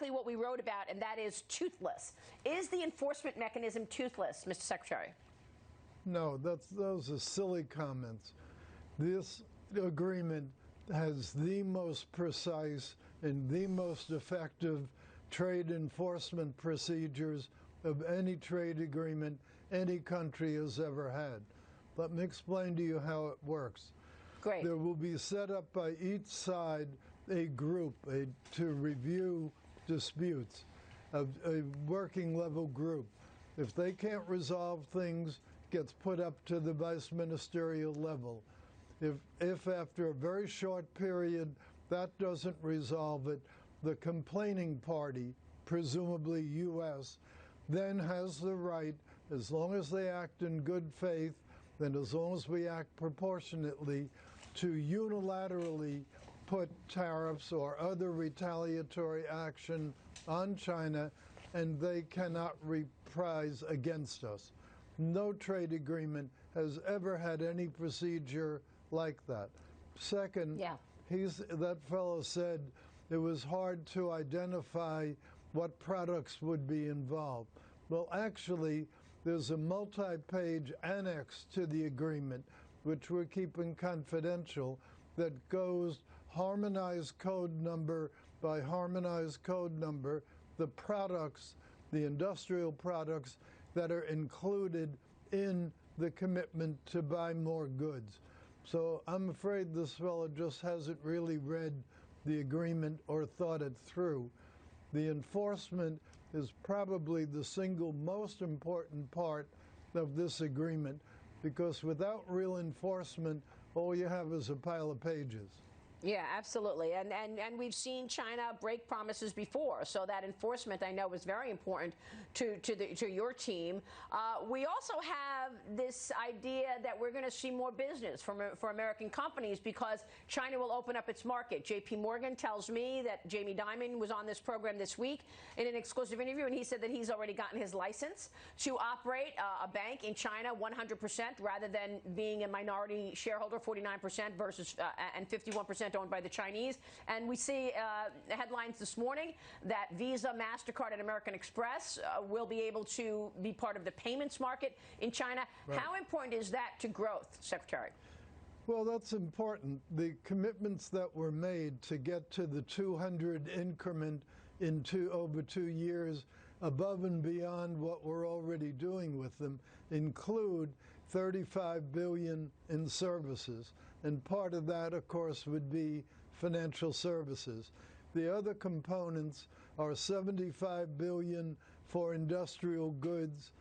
exactly what we wrote about, and that is toothless. Is the enforcement mechanism toothless, Mr. Secretary? No, those are silly comments. This agreement has the most precise and the most effective trade enforcement procedures of any trade agreement any country has ever had. Let me explain to you how it works. Great. There will be set up by each side a group to review disputes, a working level group. If they can't resolve things, gets put up to the vice ministerial level. If after a very short period that doesn't resolve it, the complaining party, presumably U.S., then has the right, as long as they act in good faith, and as long as we act proportionately, to unilaterally put tariffs or other retaliatory action on China, and they cannot reprise against us. No trade agreement has ever had any procedure like that. Second, that fellow said it was hard to identify what products would be involved. Well, actually, there's a multi-page annex to the agreement, which we're keeping confidential, that goes harmonized code number by harmonized code number, the products, the industrial products that are included in the commitment to buy more goods. So I'm afraid this fellow just hasn't really read the agreement or thought it through. The enforcement is probably the single most important part of this agreement, because without real enforcement, all you have is a pile of pages. Yeah, absolutely. And we've seen China break promises before, so that enforcement, I know, is very important to your team. We also have this idea that we're going to see more business for American companies because China will open up its market. J.P. Morgan tells me that Jamie Dimon was on this program this week in an exclusive interview, and he said that he's already gotten his license to operate a bank in China 100% rather than being a minority shareholder, 49% versus and 51% owned by the Chinese. And we see headlines this morning that Visa, MasterCard, and American Express will be able to be part of the payments market in China. Right. How important is that to growth, Secretary? Well, that's important. The commitments that were made to get to the 200 increment in over 2 years, above and beyond what we're already doing with them, include $35 billion in services. And part of that, of course, would be financial services. The other components are $75 billion for industrial goods,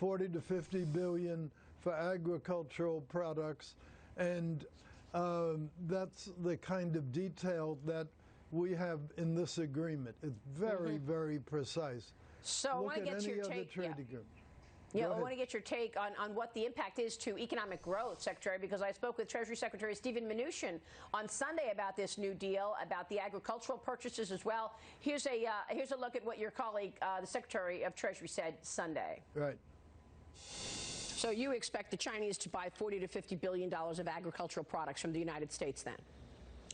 $40 to $50 billion for agricultural products, and that's the kind of detail that we have in this agreement. It's very, very precise. So I want to get your take. Yeah, I want to get your take on what the impact is to economic growth, Secretary, because I spoke with Treasury Secretary Steven Mnuchin on Sunday about this new deal, about the agricultural purchases as well. Here's a look at what your colleague, the Secretary of Treasury, said Sunday. Right. So you expect the Chinese to buy $40 to $50 billion of agricultural products from the United States then?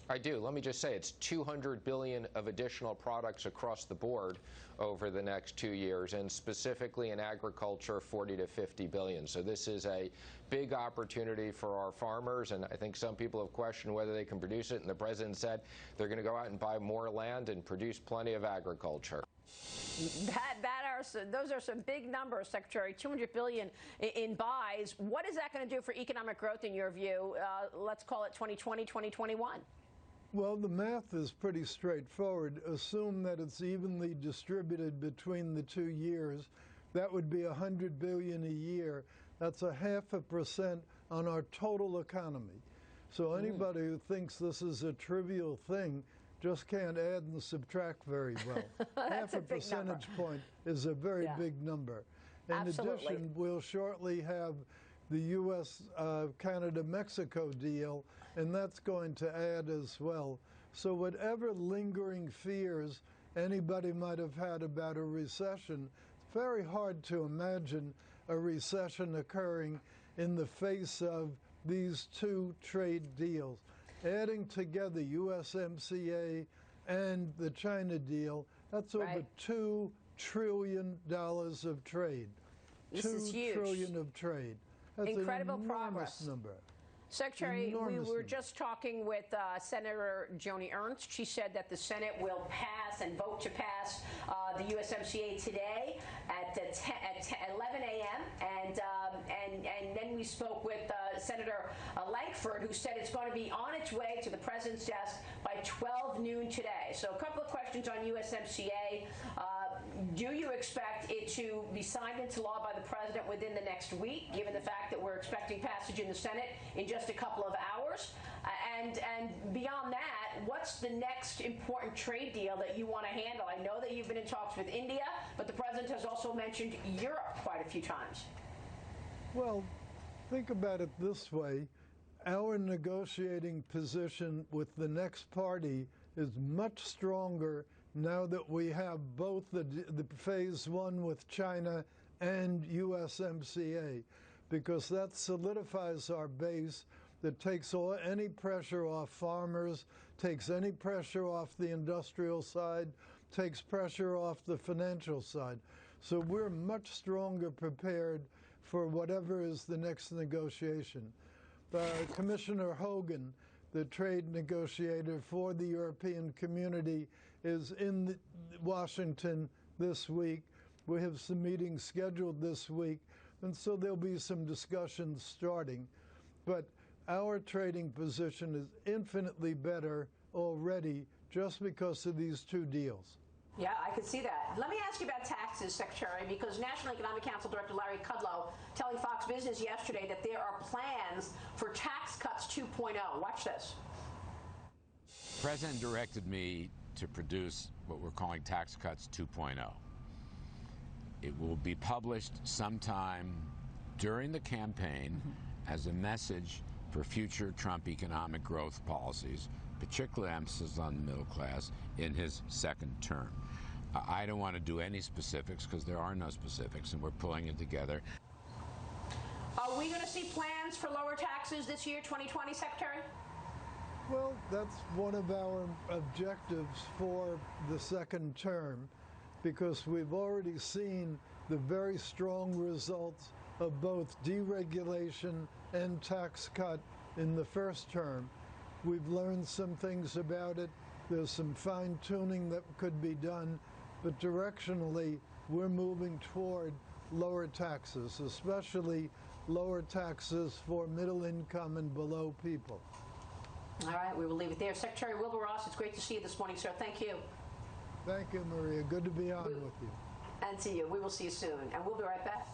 I do. Let me just say it's $200 billion of additional products across the board over the next 2 years, and specifically in agriculture, $40 to $50 billion. So this is a big opportunity for our farmers, and I think some people have questioned whether they can produce it, and the President said they're going to go out and buy more land and produce plenty of agriculture. Those are some big numbers, Secretary. $200 billion in buys. What is that going to do for economic growth in your view? Let's call it 2020, 2021. Well, the math is pretty straightforward. Assume that it's evenly distributed between the 2 years. That would be $100 billion a year. That's 0.5% on our total economy. So anybody who thinks this is a trivial thing just can't add and subtract very well. Half a percentage point is a very big number. In addition, we'll shortly have the U.S.-Canada-Mexico deal, and that's going to add as well. So whatever lingering fears anybody might have had about a recession, it's very hard to imagine a recession occurring in the face of these two trade deals. Adding together USMCA and the China deal That's over $2 trillion of trade. This is huge. $2 trillion of trade. That's incredible an enormous progress. number. Secretary, we were just talking with Senator Joni Ernst. She said that the Senate will pass and vote to pass the USMCA today at 11 a.m. And then we spoke with Senator Lankford, who said it's going to be on its way to the president's desk by 12 noon today. So a couple of questions on USMCA. Do you expect it to be signed into law by the president within the next week, given the fact that we're expecting passage in the Senate in just a couple of hours? And beyond that, what's the next important trade deal that you want to handle? I know that you've been in talks with India, but the president has also mentioned Europe quite a few times. Well, think about it this way. Our negotiating position with the next party is much stronger now that we have both the phase one with China and USMCA, because that solidifies our base, that takes any pressure off farmers, takes any pressure off the industrial side, takes pressure off the financial side. So we're much stronger prepared for whatever is the next negotiation. Commissioner Hogan, the trade negotiator for the European community, is in Washington this week. We have some meetings scheduled this week, and so there'll be some discussions starting. But our trading position is infinitely better already just because of these two deals. Yeah, I can see that. Let me ask you about taxes, Secretary, because National Economic Council Director Larry Kudlow telling Fox Business yesterday that there are plans for tax cuts 2.0. Watch this. The President directed me to produce what we're calling Tax Cuts 2.0. It will be published sometime during the campaign as a message for future Trump economic growth policies, particularly emphasis on the middle class, in his second term. I don't want to do any specifics because there are no specifics, and we're pulling it together. Are we going to see plans for lower taxes this year, 2020, Secretary? Well, that's one of our objectives for the second term, because we've already seen the very strong results of both deregulation and tax cut in the first term. We've learned some things about it. There's some fine-tuning that could be done, but directionally, we're moving toward lower taxes, especially lower taxes for middle income and below people. All right, we will leave it there. Secretary Wilbur Ross, it's great to see you this morning, sir. Thank you. Thank you, Maria. Good to be on with you. And to you. We will see you soon. And we'll be right back.